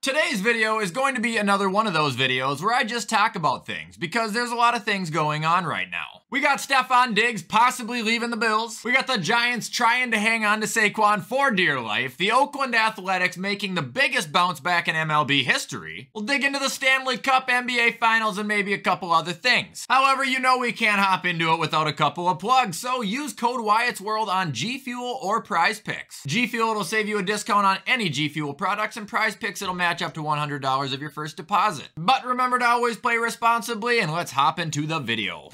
Today's video is going to be another one of those videos where I just talk about things, because there's a lot of things going on right now. We got Stefon Diggs possibly leaving the Bills. We got the Giants trying to hang on to Saquon for dear life. The Oakland Athletics making the biggest bounce back in MLB history. We'll dig into the Stanley Cup, NBA Finals, and maybe a couple other things. However, you know we can't hop into it without a couple of plugs, so use code WyattzWorld on G Fuel or Prize Picks. G Fuel will save you a discount on any G Fuel products, and Prize Picks it'll match up to $100 of your first deposit. But remember to always play responsibly, and let's hop into the video.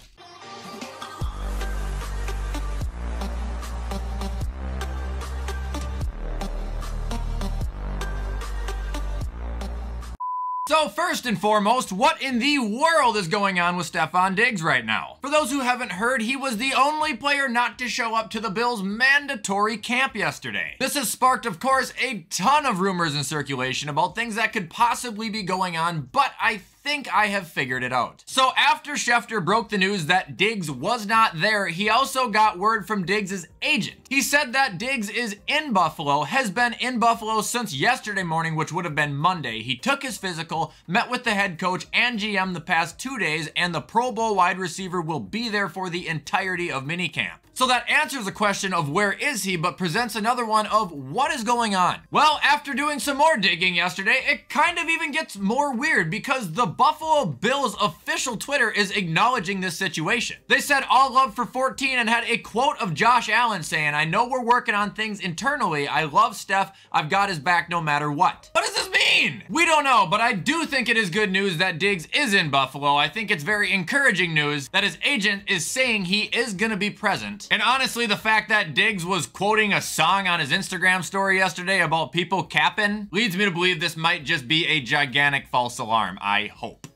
So first and foremost, what in the world is going on with Stefon Diggs right now? For those who haven't heard, he was the only player not to show up to the Bills' mandatory camp yesterday. This has sparked, of course, a ton of rumors in circulation about things that could possibly be going on, but I think I have figured it out. So after Schefter broke the news that Diggs was not there, he also got word from Diggs' agent. He said that Diggs is in Buffalo, has been in Buffalo since yesterday morning, which would have been Monday. He took his physical, met with the head coach and GM the past 2 days, and the Pro Bowl wide receiver will be there for the entirety of minicamp. So that answers the question of where is he, but presents another one of what is going on. Well, after doing some more digging yesterday, it kind of even gets more weird because the Buffalo Bills official Twitter is acknowledging this situation. They said all love for 14 and had a quote of Josh Allen saying, "I know we're working on things internally. I love Steph. I've got his back no matter what." What does this mean? We don't know, but I do think it is good news that Diggs is in Buffalo. I think it's very encouraging news that his agent is saying he is gonna be present. And honestly, the fact that Diggs was quoting a song on his Instagram story yesterday about people capping leads me to believe this might just be a gigantic false alarm, I hope.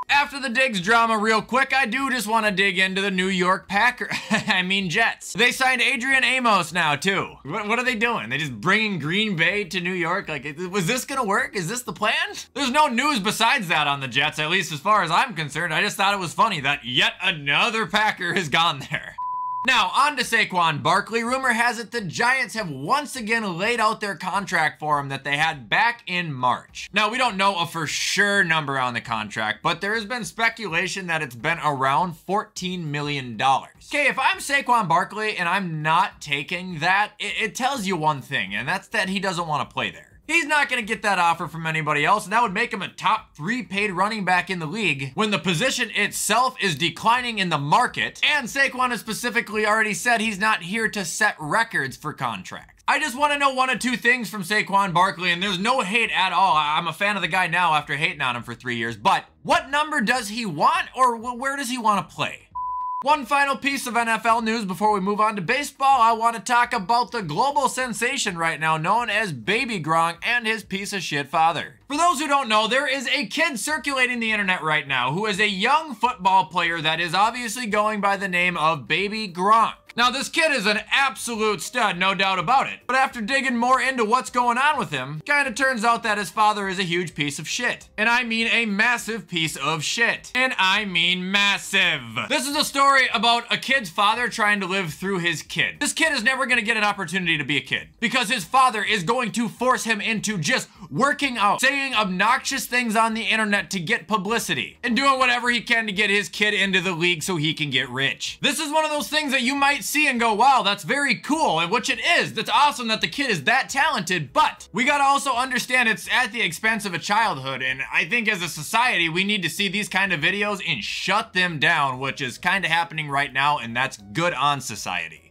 After the Diggs drama real quick, I do just want to dig into the New York Jets. They signed Adrian Amos now too. What are they doing? They just bringing Green Bay to New York? Like, was this gonna work? Is this the plan? There's no news besides that on the Jets, at least as far as I'm concerned. I just thought it was funny that yet another Packer has gone there. Now, on to Saquon Barkley. Rumor has it the Giants have once again laid out their contract for him that they had back in March. Now, we don't know a for sure number on the contract, but there has been speculation that it's been around $14 million. Okay, if I'm Saquon Barkley and I'm not taking that, it tells you one thing, and that's that he doesn't want to play there. He's not going to get that offer from anybody else, and that would make him a top 3 paid running back in the league when the position itself is declining in the market, and Saquon has specifically already said he's not here to set records for contracts. I just want to know one of two things from Saquon Barkley, and there's no hate at all. I'm a fan of the guy now after hating on him for 3 years, but what number does he want, or where does he want to play? One final piece of NFL news before we move on to baseball. I want to talk about the global sensation right now known as Baby Gronk and his piece of shit father. For those who don't know, there is a kid circulating the internet right now who is a young football player that is obviously going by the name of Baby Gronk. Now, this kid is an absolute stud, no doubt about it. But after digging more into what's going on with him, kind of turns out that his father is a huge piece of shit. And I mean a massive piece of shit. And I mean massive. This is a story about a kid's father trying to live through his kid. This kid is never going to get an opportunity to be a kid because his father is going to force him into just working out, saying obnoxious things on the internet to get publicity, and doing whatever he can to get his kid into the league so he can get rich. This is one of those things that you might see and go, wow, that's very cool, and which it is. That's awesome that the kid is that talented, but we gotta also understand it's at the expense of a childhood, and I think as a society, we need to see these kind of videos and shut them down, which is kind of happening right now, and that's good on society.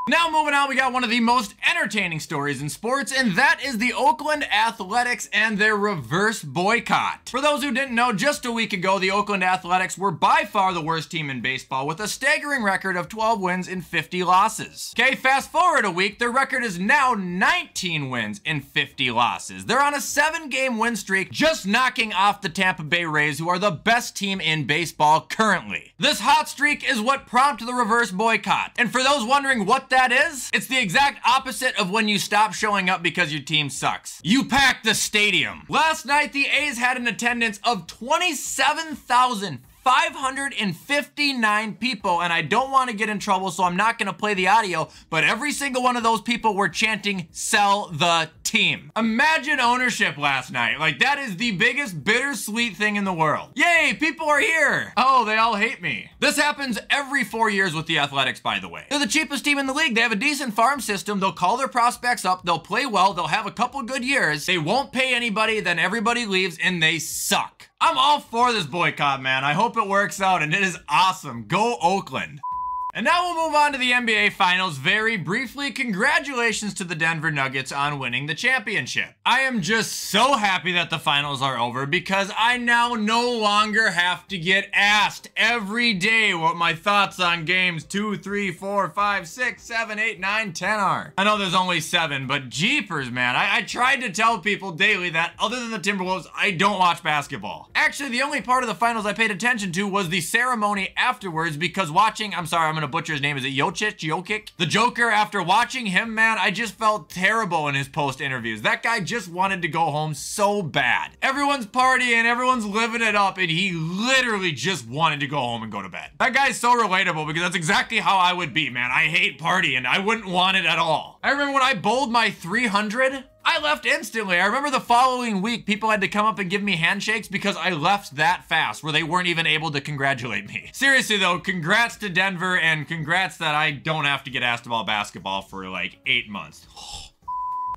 Now moving on, we got one of the most entertaining stories in sports, and that is the Oakland Athletics and their reverse boycott. For those who didn't know, just a week ago, the Oakland Athletics were by far the worst team in baseball with a staggering record of 12 wins and 50 losses. Okay, fast forward a week, their record is now 19 wins and 50 losses. They're on a 7-game win streak, just knocking off the Tampa Bay Rays, who are the best team in baseball currently. This hot streak is what prompted the reverse boycott. And for those wondering what that is, it's the exact opposite of when you stop showing up because your team sucks. You pack the stadium. Last night, the A's had an attendance of 27,559 people, and I don't want to get in trouble, so I'm not going to play the audio, but every single one of those people were chanting, "Sell the team. Imagine ownership last night. Like, that is the biggest bittersweet thing in the world. Yay, people are here. Oh, they all hate me. This happens every 4 years with the Athletics, by the way. They're the cheapest team in the league. They have a decent farm system. They'll call their prospects up. They'll play well. They'll have a couple good years. They won't pay anybody. Then everybody leaves and they suck. I'm all for this boycott, man. I hope it works out and it is awesome. Go Oakland. And now we'll move on to the NBA Finals very briefly. Congratulations to the Denver Nuggets on winning the championship. I am just so happy that the finals are over because I now no longer have to get asked every day what my thoughts on games 2, 3, 4, 5, 6, 7, 8, 9, 10 are. I know there's only 7, but jeepers, man. I tried to tell people daily that other than the Timberwolves, I don't watch basketball. Actually, the only part of the finals I paid attention to was the ceremony afterwards because watching, I'm sorry, I'm gonna butcher his name. Is it Jokic? The Joker, after watching him, man, I just felt terrible in his post interviews. That guy just wanted to go home so bad. Everyone's partying, everyone's living it up, and he literally just wanted to go home and go to bed. That guy's so relatable because that's exactly how I would be, man. I hate partying. I wouldn't want it at all. I remember when I bowled my 300, I left instantly. I remember the following week, people had to come up and give me handshakes because I left that fast where they weren't even able to congratulate me. Seriously though, congrats to Denver and congrats that I don't have to get asked about basketball for like 8 months.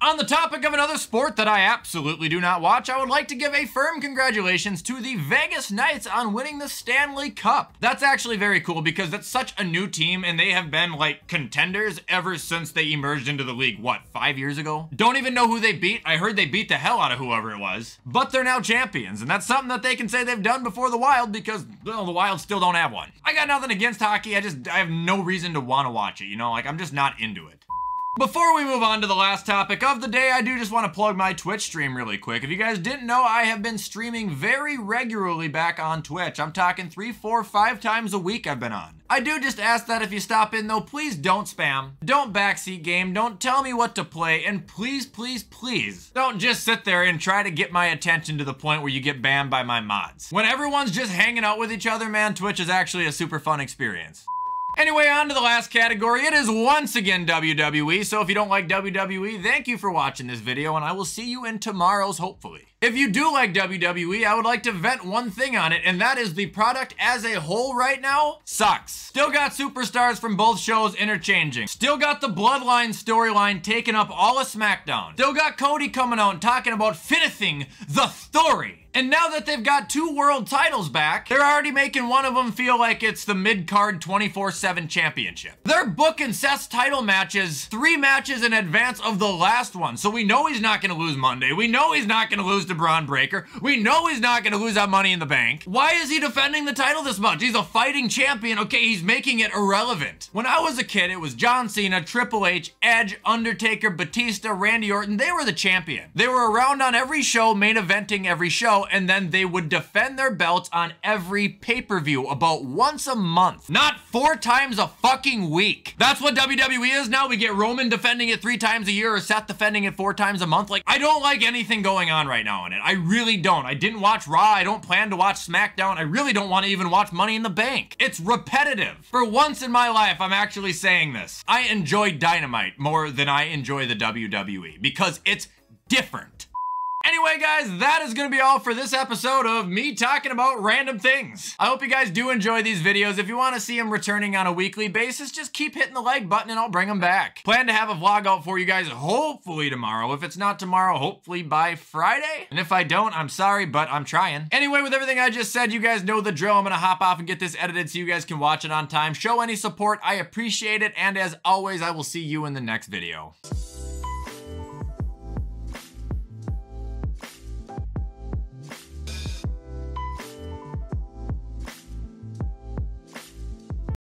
On the topic of another sport that I absolutely do not watch, I would like to give a firm congratulations to the Vegas Knights on winning the Stanley Cup. That's actually very cool because that's such a new team and they have been like contenders ever since they emerged into the league, what, 5 years ago? Don't even know who they beat. I heard they beat the hell out of whoever it was. But they're now champions and that's something that they can say they've done before the Wild because, well, the Wild still don't have one. I got nothing against hockey, I have no reason to want to watch it, you know? Like, I'm just not into it. Before we move on to the last topic of the day, I do just want to plug my Twitch stream really quick. If you guys didn't know, I have been streaming very regularly back on Twitch. I'm talking 3, 4, 5 times a week I've been on. I do just ask that if you stop in though, please don't spam, don't backseat game, don't tell me what to play, and please, please, please, don't just sit there and try to get my attention to the point where you get banned by my mods. When everyone's just hanging out with each other, man, Twitch is actually a super fun experience. Anyway, on to the last category. It is once again WWE, so if you don't like WWE, thank you for watching this video, and I will see you in tomorrow's, hopefully. If you do like WWE, I would like to vent one thing on it, and that is the product as a whole right now sucks. Still got superstars from both shows interchanging. Still got the Bloodline storyline taking up all of SmackDown. Still got Cody coming out and talking about finishing the story. And now that they've got 2 world titles back, they're already making one of them feel like it's the mid-card 24/7 championship. They're booking Seth's title matches 3 matches in advance of the last one. So we know he's not gonna lose Monday. We know he's not gonna lose to Braun Breaker. We know he's not gonna lose that Money in the Bank. Why is he defending the title this much? He's a fighting champion. Okay, he's making it irrelevant. When I was a kid, it was John Cena, Triple H, Edge, Undertaker, Batista, Randy Orton. They were the champion. They were around on every show, main eventing every show, and then they would defend their belts on every pay-per-view about once a month, not 4 times a fucking week. That's what WWE is now. We get Roman defending it 3 times a year or Seth defending it 4 times a month. Like, I don't like anything going on right now in it. I really don't. I didn't watch Raw. I don't plan to watch SmackDown. I really don't want to even watch Money in the Bank. It's repetitive. For once in my life, I'm actually saying this. I enjoy Dynamite more than I enjoy the WWE because it's different. Anyway, guys, that is going to be all for this episode of me talking about random things. I hope you guys do enjoy these videos. If you want to see them returning on a weekly basis, just keep hitting the like button and I'll bring them back. Plan to have a vlog out for you guys hopefully tomorrow. If it's not tomorrow, hopefully by Friday. And if I don't, I'm sorry, but I'm trying. Anyway, with everything I just said, you guys know the drill. I'm going to hop off and get this edited so you guys can watch it on time. Show any support. I appreciate it. And as always, I will see you in the next video.